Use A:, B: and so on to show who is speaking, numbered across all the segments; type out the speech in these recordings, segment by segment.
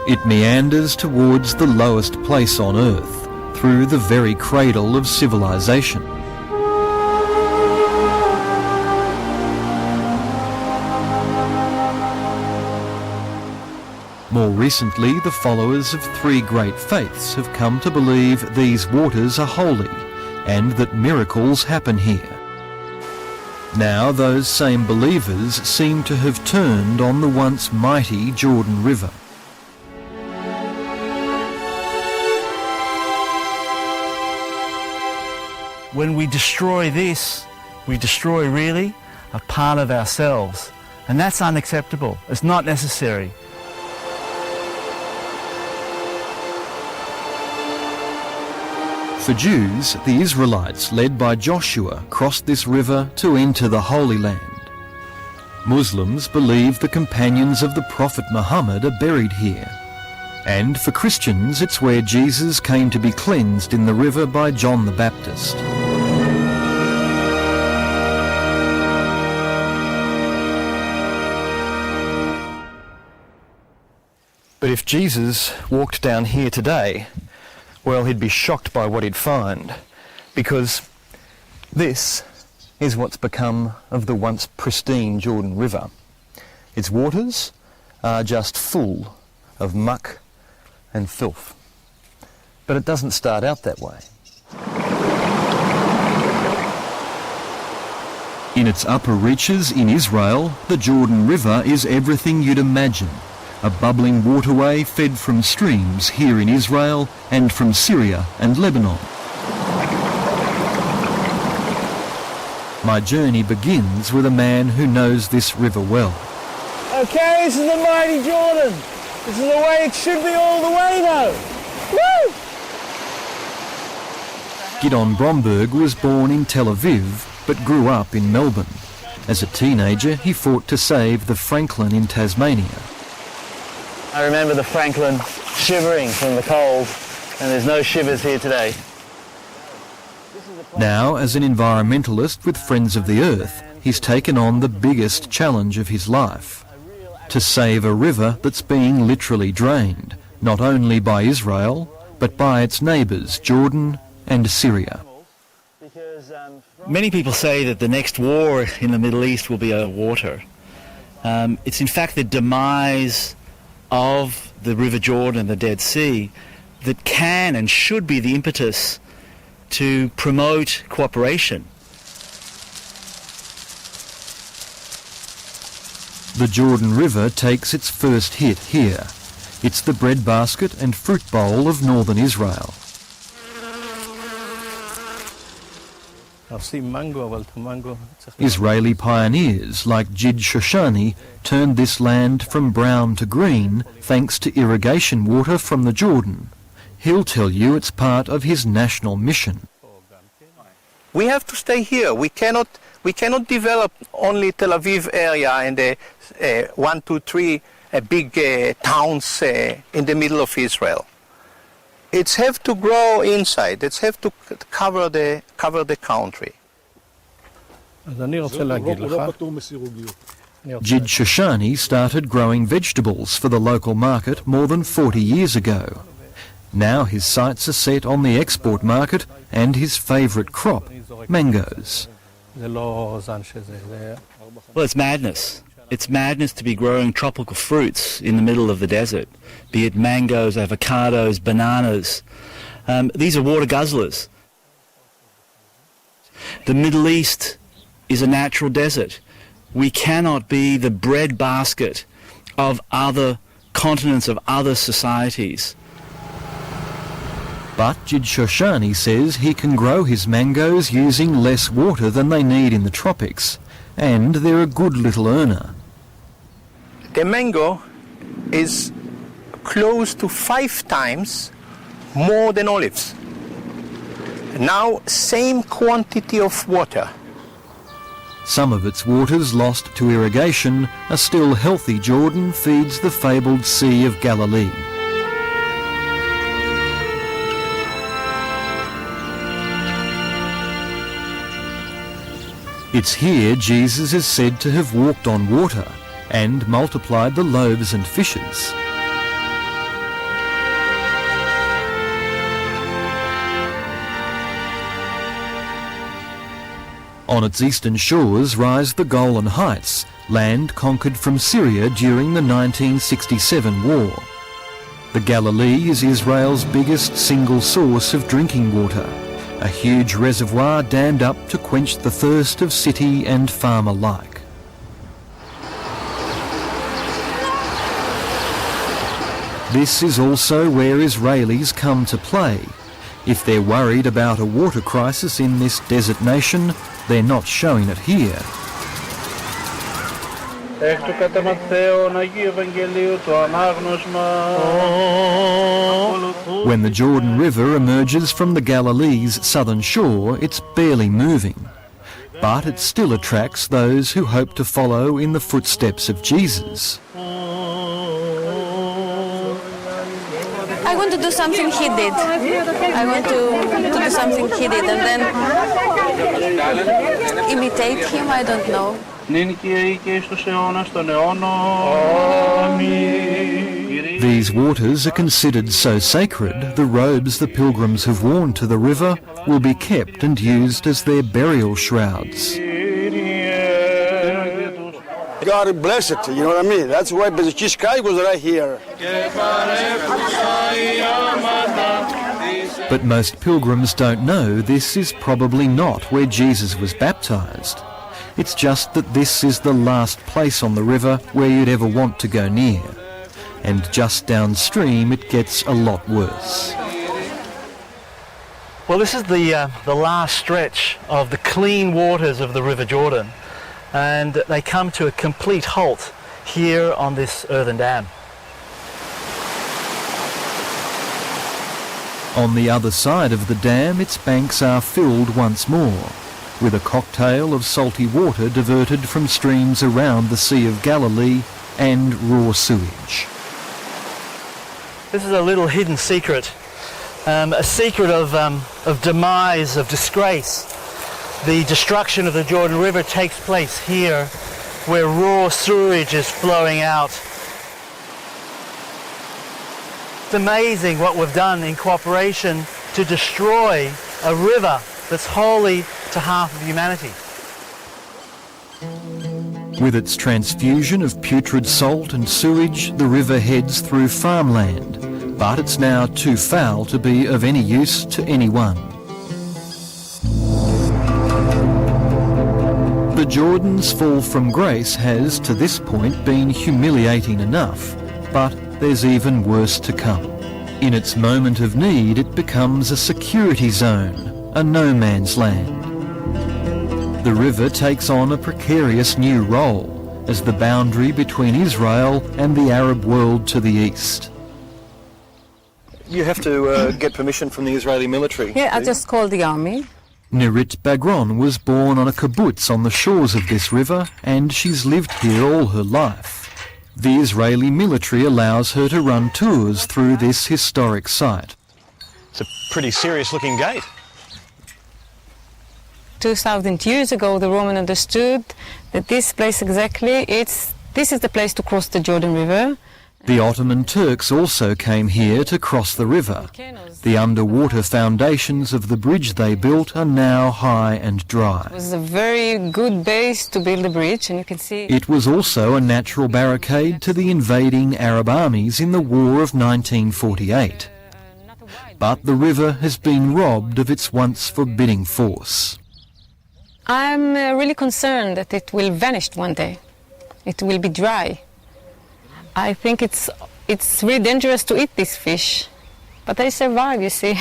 A: It meanders towards the lowest place on earth, through the very cradle of civilization. More recently, the followers of three great faiths have come to believe these waters are holy and that miracles happen here. Now those same believers seem to have turned on the once mighty Jordan River.
B: When we destroy this, we destroy really a part of ourselves, and that's unacceptable. It's not necessary.
A: For Jews, the Israelites, led by Joshua, crossed this river to enter the Holy Land. Muslims believe the companions of the Prophet Muhammad are buried here. And for Christians, it's where Jesus came to be cleansed in the river by John the Baptist. But if Jesus walked down here today, well, he'd be shocked by what he'd find, because this is what's become of the once pristine Jordan River. Its waters are just full of muck and filth. But it doesn't start out that way. In its upper reaches in Israel, the Jordan River is everything you'd imagine. A bubbling waterway fed from streams here in Israel and from Syria and Lebanon. My journey begins with a man who knows this river well.
B: Okay, this is the mighty Jordan. This is the way it should be all the way now. Woo!
A: Gidon Bromberg was born in Tel Aviv but grew up in Melbourne. As a teenager, he fought to save the Franklin in Tasmania.
B: I remember the Franklin shivering from the cold, and there's no shivers here today.
A: Now, as an environmentalist with Friends of the Earth, he's taken on the biggest challenge of his life: to save a river that's being literally drained, not only by Israel, but by its neighbours, Jordan and Syria.
B: Many people say that the next war in the Middle East will be over water. It's in fact the demise of the River Jordan and the Dead Sea that can and should be the impetus to promote cooperation.
A: The Jordan River takes its first hit here. It's the breadbasket and fruit bowl of northern Israel. Israeli pioneers like Jid Shoshani turned this land from brown to green thanks to irrigation water from the Jordan. He'll tell you it's part of his national mission.
C: We have to stay here. We cannot develop only Tel Aviv area and the 1, 2, 3 big towns in the middle of Israel. It's have to grow inside. It's have to cover the country.
A: Jid Shoshani started growing vegetables for the local market more than 40 years ago. Now his sights are set on the export market and his favourite crop, mangoes.
B: Well, it's madness. It's madness to be growing tropical fruits in the middle of the desert, be it mangoes, avocados, bananas. These are water guzzlers. The Middle East is a natural desert. We cannot be the breadbasket of other continents, of other societies.
A: But Jid Shoshani says he can grow his mangoes using less water than they need in the tropics, and they're a good little earner.
C: The mango is close to 5 times more than olives. Now, same quantity of water.
A: Some of its waters lost to irrigation, a still healthy Jordan feeds the fabled Sea of Galilee. It's here Jesus is said to have walked on water and multiplied the loaves and fishes. On its eastern shores rise the Golan Heights, land conquered from Syria during the 1967 war. The Galilee is Israel's biggest single source of drinking water, a huge reservoir dammed up to quench the thirst of city and farm alike. This is also where Israelis come to play. If they're worried about a water crisis in this desert nation, they're not showing it here. When the Jordan River emerges from the Galilee's southern shore, it's barely moving. But it still attracts those who hope to follow in the footsteps of Jesus.
D: I want to do something he did. I want to do something he did and then imitate him, I don't know.
A: These waters are considered so sacred, the robes the pilgrims have worn to the river will be kept and used as their burial shrouds.
E: God bless it, you know what I mean? That's why the sky was right here.
A: But most pilgrims don't know this is probably not where Jesus was baptised. It's just that this is the last place on the river where you'd ever want to go near. And just downstream it gets a lot worse.
B: Well, this is the last stretch of the clean waters of the River Jordan, and they come to a complete halt here on this earthen dam.
A: On the other side of the dam, its banks are filled once more, with a cocktail of salty water diverted from streams around the Sea of Galilee and raw sewage.
B: This is a little hidden secret, a secret of demise, of disgrace. The destruction of the Jordan River takes place here, where raw sewage is flowing out. It's amazing what we've done in cooperation to destroy a river that's holy to half of humanity.
A: With its transfusion of putrid salt and sewage, the river heads through farmland, but it's now too foul to be of any use to anyone. The Jordan's fall from grace has, to this point, been humiliating enough, but there's even worse to come. In its moment of need, it becomes a security zone, a no man's land. The river takes on a precarious new role as the boundary between Israel and the Arab world to the east.
F: You have to get permission from the Israeli military.
D: Yeah, I just called the army.
A: Nirit Bagron was born on a kibbutz on the shores of this river, and she's lived here all her life. The Israeli military allows her to run tours through this historic site.
F: It's a pretty serious looking gate.
D: 2,000 years ago, the Roman understood that this place exactly, this is the place to cross the Jordan River.
A: The Ottoman Turks also came here to cross the river. The underwater foundations of the bridge they built are now high and dry.
D: It was a very good base to build a bridge, and you can see...
A: It was also a natural barricade to the invading Arab armies in the War of 1948. But the river has been robbed of its once forbidding force.
D: I'm really concerned that it will vanish one day. It will be dry. I think it's really dangerous to eat this fish, but they survive, you see.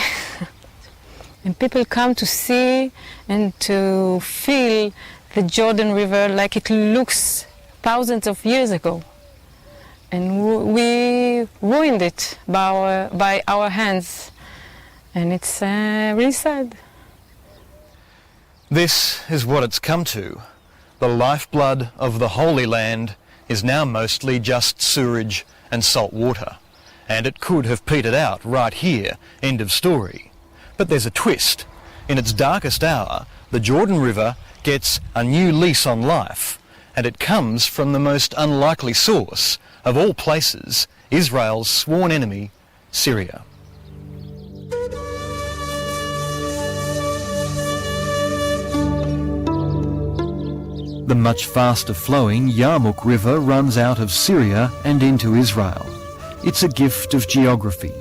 D: And people come to see and to feel the Jordan River like it looks thousands of years ago. And we ruined it by our hands, and it's really sad.
A: This is what it's come to. The lifeblood of the Holy Land is now mostly just sewage and salt water. And it could have petered out right here, end of story. But there's a twist. In its darkest hour, the Jordan River gets a new lease on life, and it comes from the most unlikely source of all places, Israel's sworn enemy, Syria. The much faster flowing Yarmouk River runs out of Syria and into Israel. It's a gift of geography.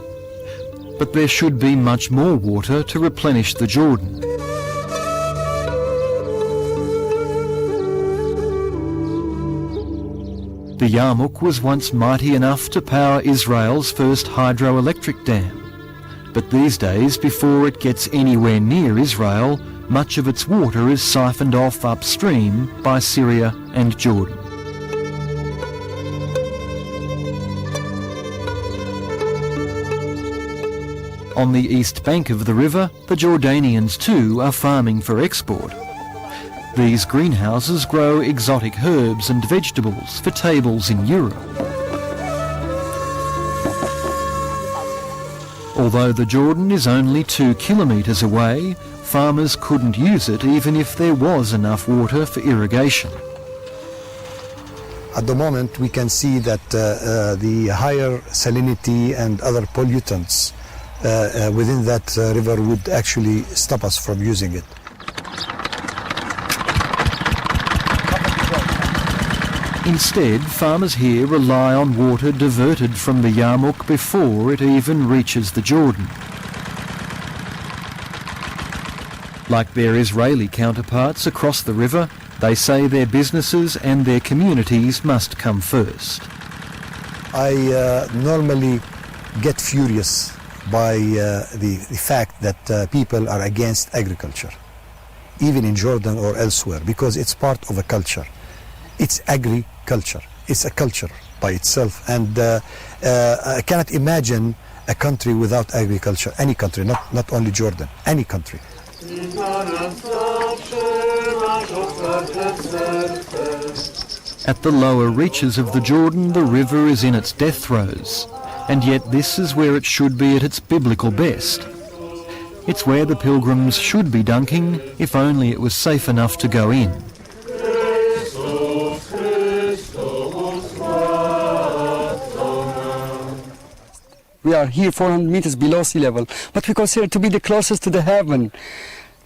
A: But there should be much more water to replenish the Jordan. The Yarmouk was once mighty enough to power Israel's first hydroelectric dam. But these days, before it gets anywhere near Israel, much of its water is siphoned off upstream by Syria and Jordan. On the east bank of the river, the Jordanians too are farming for export. These greenhouses grow exotic herbs and vegetables for tables in Europe. Although the Jordan is only 2 kilometres away, farmers couldn't use it even if there was enough water for irrigation.
G: At the moment we can see that the higher salinity and other pollutants within that river would actually stop us from using it.
A: Instead, farmers here rely on water diverted from the Yarmouk before it even reaches the Jordan. Like their Israeli counterparts across the river, they say their businesses and their communities must come first.
G: I normally get furious by the fact that people are against agriculture, even in Jordan or elsewhere, because it's part of a culture. It's agriculture. It's a culture by itself, and I cannot imagine a country without agriculture. Any country, not only Jordan, any country.
A: At the lower reaches of the Jordan, the river is in its death throes, and yet this is where it should be at its biblical best. It's where the pilgrims should be dunking, if only it was safe enough to go in.
E: We are here 400 meters below sea level, but we consider it to be the closest to the heaven.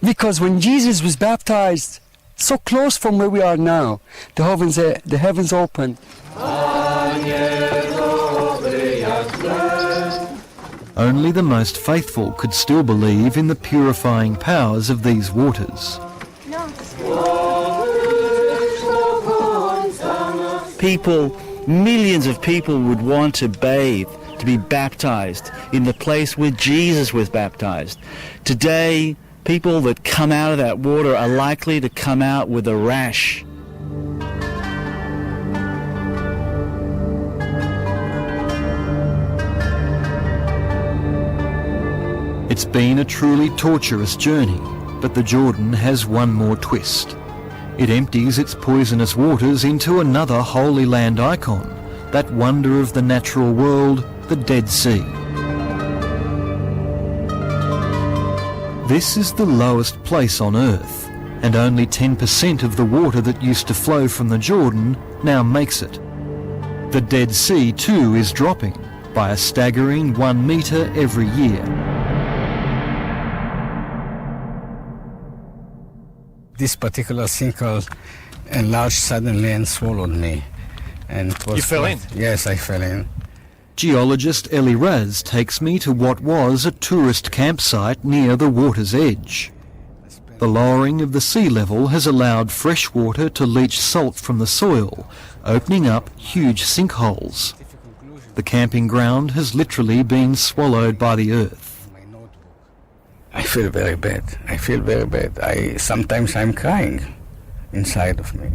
E: Because when Jesus was baptized, so close from where we are now, the heavens opened.
A: Only the most faithful could still believe in the purifying powers of these waters.
B: People, millions of people would want to bathe, to be baptized in the place where Jesus was baptized. Today, people that come out of that water are likely to come out with a rash.
A: It's been a truly torturous journey, but the Jordan has one more twist. It empties its poisonous waters into another Holy Land icon, that wonder of the natural world, the Dead Sea. This is the lowest place on Earth, and only 10% of the water that used to flow from the Jordan now makes it. The Dead Sea too is dropping by a staggering 1 metre every year.
H: This particular sinkhole enlarged suddenly and swallowed me. And it was
F: You fell in?
H: Yes, I fell in.
A: Geologist Eli Raz takes me to what was a tourist campsite near the water's edge. The lowering of the sea level has allowed fresh water to leach salt from the soil, opening up huge sinkholes. The camping ground has literally been swallowed by the earth.
H: I feel very bad. I feel very bad. Sometimes I'm crying inside of me.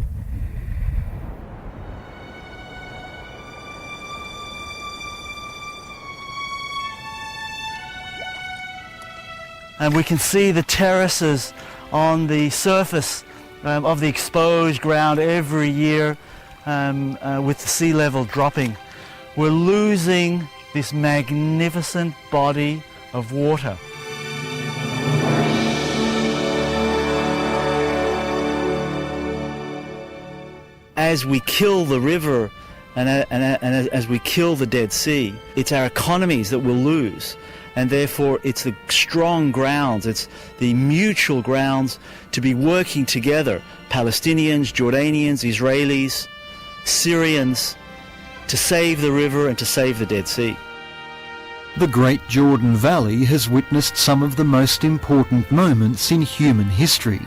B: And we can see the terraces on the surface of the exposed ground every year with the sea level dropping. We're losing this magnificent body of water. As we kill the river and as we kill the Dead Sea, it's our economies that will lose. and therefore it's the strong grounds, it's the mutual grounds to be working together, Palestinians, Jordanians, Israelis, Syrians, to save the river and to save the Dead Sea.
I: The Great Jordan Valley has witnessed some of the most important moments in human history.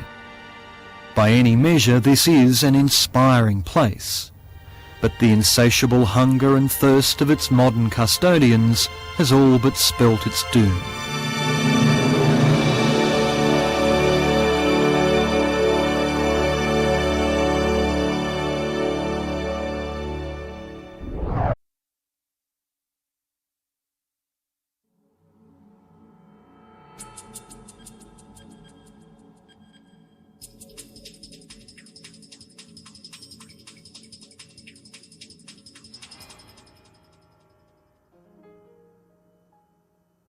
I: By any measure, this is an inspiring place. But the insatiable hunger and thirst of its modern custodians has all but spelt its doom.